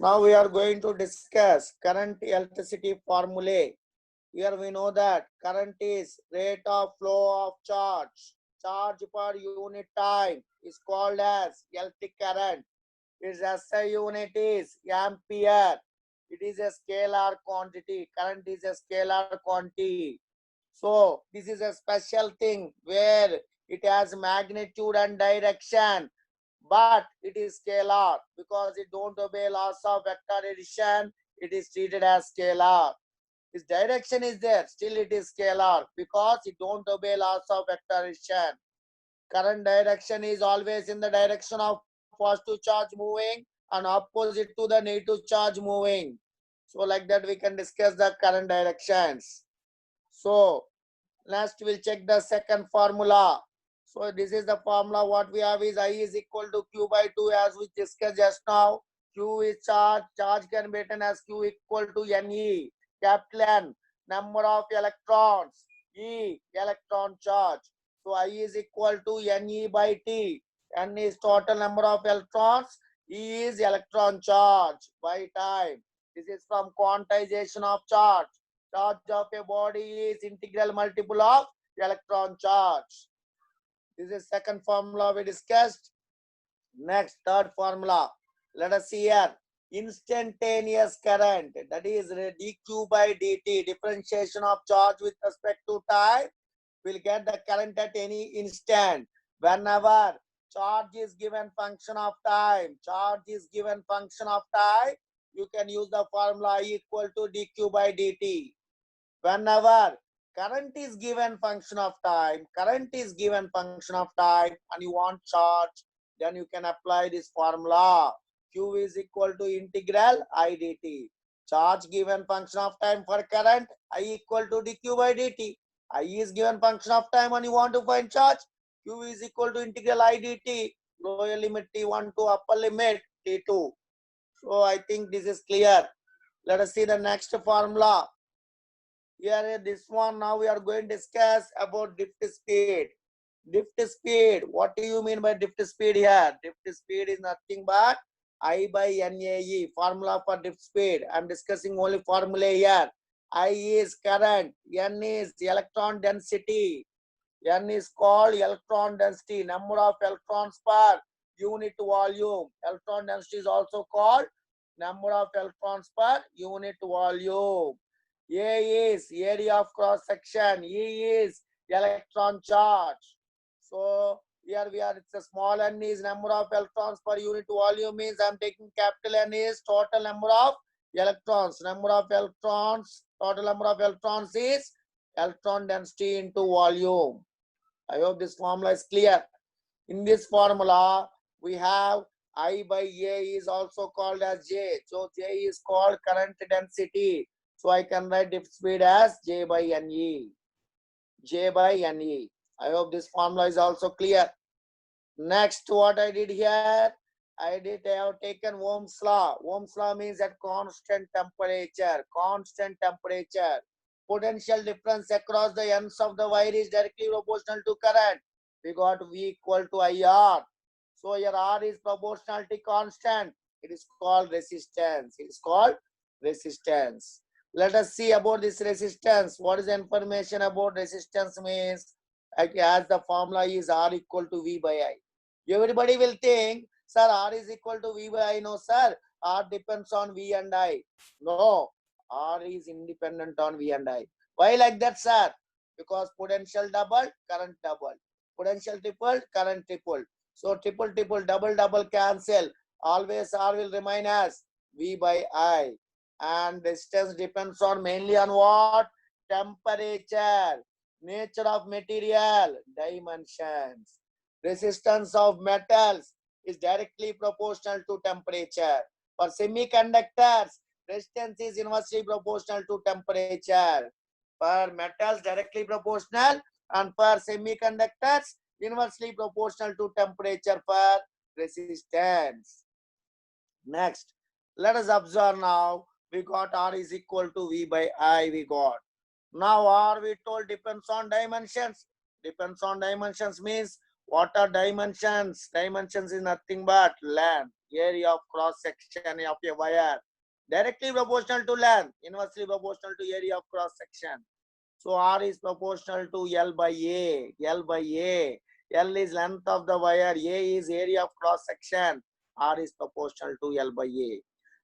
Now we are going to discuss current electricity formulae. Here we know that current is rate of flow of charge. Charge per unit time is called as electric current. Its SI unit is ampere. It is a scalar quantity. Current is a scalar quantity. So this is a special thing where it has magnitude and direction, but it is scalar because it don't obey laws of vector addition. It is treated as scalar. Its direction is there, still it is scalar because it don't obey laws of vector addition. Current direction is always in the direction of positive charge moving and opposite to the negative charge moving. So like that we can discuss the current directions. So next we'll check the second formula. So this is the formula. What we have is I is equal to Q by 2 as we discussed just now. Q is charge. Charge can be written as Q equal to Ne. Capital N, number of electrons. E, electron charge. So I is equal to Ne by T. N is total number of electrons. E is electron charge by time. This is from quantization of charge. Charge of a body is integral multiple of electron charge. This is second formula we discussed. Next, third formula. Let us see here. Instantaneous current, that is dq by dt, differentiation of charge with respect to time, will get the current at any instant. Whenever charge is given function of time, you can use the formula E equal to dq by dt. Whenever current is given function of time, and you want charge, then you can apply this formula. Q is equal to integral I dt. Charge given function of time for current, I equal to dq by dt. I is given function of time and you want to find charge, Q is equal to integral I dt, lower limit T1 to upper limit T2. So I think this is clear. Let us see the next formula. Here this one, now we are going to discuss about drift speed. Drift speed, what do you mean by drift speed here? Drift speed is nothing but I by NAE, formula for drift speed. I am discussing only formula here. I is current, N is electron density. N is called electron density, number of electrons per unit volume. Electron density is also called number of electrons per unit volume. A is area of cross section. E is electron charge. So here we are, it's a small n is number of electrons per unit volume, means I'm taking capital N is total number of electrons. Total number of electrons is electron density into volume. I hope this formula is clear. In this formula, we have I by A is also called as J. So J is called current density. So I can write drift speed as J by NE. J by NE. I hope this formula is also clear. Next, what I did here, I have taken Ohm's law. Ohm's law means at constant temperature. Potential difference across the ends of the wire is directly proportional to current. We got V equal to IR. So here R is proportionality constant. It is called resistance. Let us see about this resistance. What is the information about resistance means? As the formula is R equal to V by I. Everybody will think, sir, R is equal to V by I. No, sir. R depends on V and I. No, R is independent on V and I. Why like that, sir? Because potential double, current double. Potential triple, current triple. So triple, double cancel. Always R will remain as V by I. And distance depends on mainly on what? Temperature, nature of material, dimensions. Resistance of metals is directly proportional to temperature. For semiconductors, resistance is inversely proportional to temperature. For metals, directly proportional, and for semiconductors, inversely proportional to temperature for resistance. Next, let us observe now. We got R is equal to V by I. We got. Now R we told depends on dimensions. Depends on dimensions means what are dimensions? Dimensions is nothing but length. area of cross section of a wire. Directly proportional to length, inversely proportional to area of cross section. So R is proportional to L by A. L by A. L is length of the wire. A is area of cross section. R is proportional to L by A.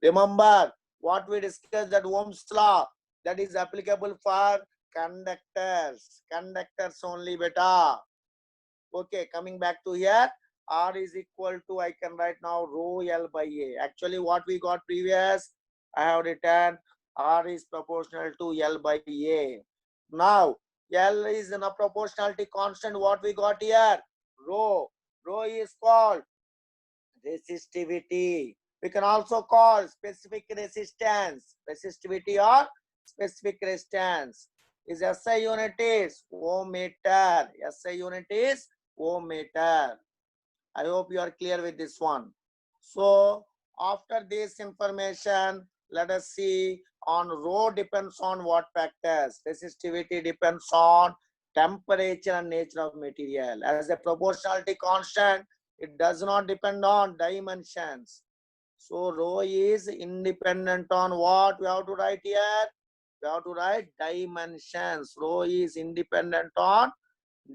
Remember what we discussed, that Ohm's law, that is applicable for conductors. Conductors only, beta. Okay, coming back to here, R is equal to, I can write now, rho L by A. Actually, what we got previous, I have written R is proportional to L by A. Now, L is in a proportionality constant. What we got here? Rho. Rho is called resistivity. We can also call specific resistance. Resistivity or specific resistance. Is SI unit is ohm meter. SI unit is ohm meter. I hope you are clear with this one. So after this information, let us see on rho depends on what factors. Resistivity depends on temperature and nature of material. As a proportionality constant, it does not depend on dimensions. So rho is independent on what? We have to write here. We have to write dimensions. Rho is independent on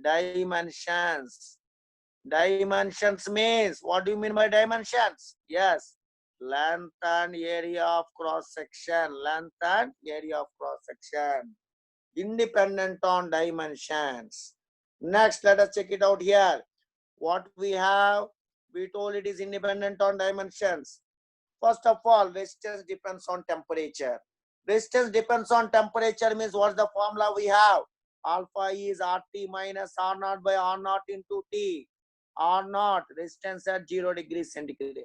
dimensions. Dimensions means, what do you mean by dimensions? Yes, length and area of cross section. Length and area of cross section. Independent on dimensions. Next, let us check it out here. What we have, we told it is independent on dimensions. First of all, resistance depends on temperature. Resistance depends on temperature means what's the formula we have? Alpha is RT minus R naught by R naught into T. R naught, resistance at 0 degrees centigrade.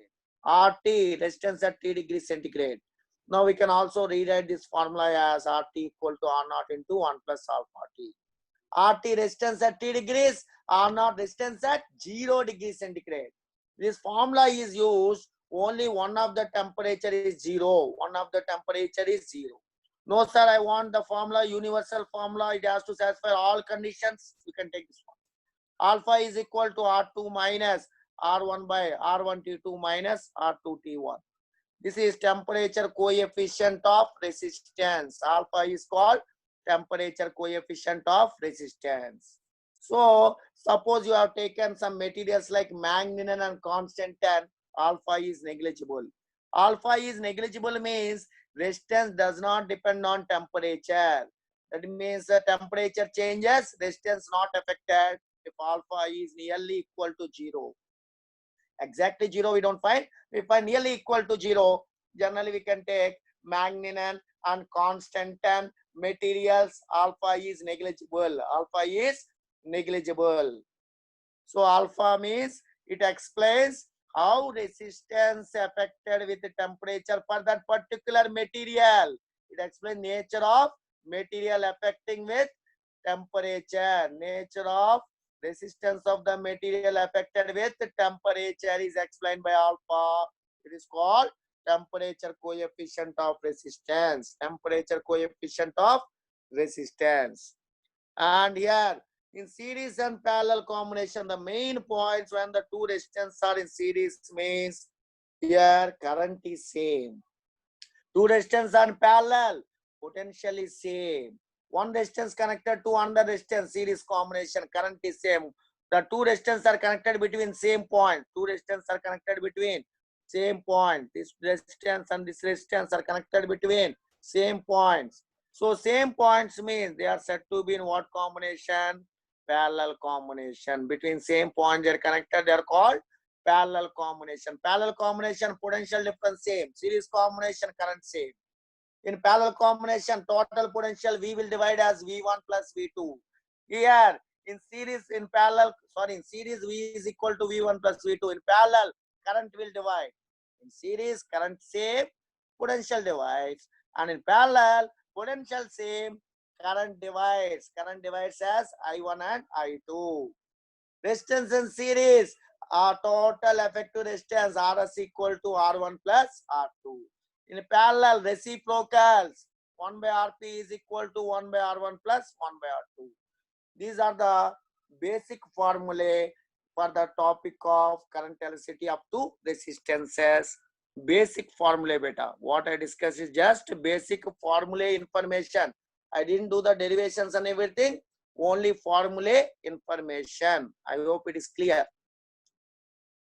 RT, resistance at T degrees centigrade. Now we can also rewrite this formula as RT equal to R naught into 1 plus alpha T. RT resistance at T degrees, R naught resistance at 0 degrees centigrade. This formula is used only one of the temperature is 0. One of the temperature is 0. No, sir, I want the formula, universal formula. It has to satisfy all conditions. You can take this one. Alpha is equal to R2 minus R1 by R1 T2 minus R2 T1. This is temperature coefficient of resistance. Alpha is called temperature coefficient of resistance. So, suppose you have taken some materials like manganese and constant 10, alpha is negligible. Alpha is negligible means resistance does not depend on temperature. That means the temperature changes, resistance not affected if alpha is nearly equal to 0. Exactly 0 we don't find. We find nearly equal to 0. Generally we can take manganese and constant 10 materials. Alpha is negligible. Alpha is negligible. So alpha means it explains how resistance affected with the temperature for that particular material. It explains nature of material affecting with temperature. Nature of resistance of the material affected with temperature is explained by alpha. It is called temperature coefficient of resistance. Temperature coefficient of resistance. And here in series and parallel combination, the main points when the two resistance are in series means here current is same. Two resistance are in parallel, potential is same. One resistance connected to another resistance, series combination, current is same. The two resistance are connected between same point. Two resistance are connected between same point. This resistance and this resistance are connected between same points. So same points means they are said to be in what combination? Parallel combination. Between same points they are connected, they are called parallel combination. Parallel combination, potential difference same. Series combination, current same. In parallel combination, total potential V will divide as V1 plus V2. Here, in series, in parallel, sorry, in series, V is equal to V1 plus V2. In parallel, current will divide. In series, current same, potential divides. And in parallel, potential same, current divides. Current divides as I1 and I2. Resistance in series, total effective resistance RS equal to R1 plus R2. In parallel, reciprocals, 1 by Rp is equal to 1 by R1 plus 1 by R2. These are the basic formulae for the topic of current electricity up to resistances. Basic formula beta. What I discuss is just basic formula information. I didn't do the derivations and everything. Only formula information. I hope it is clear.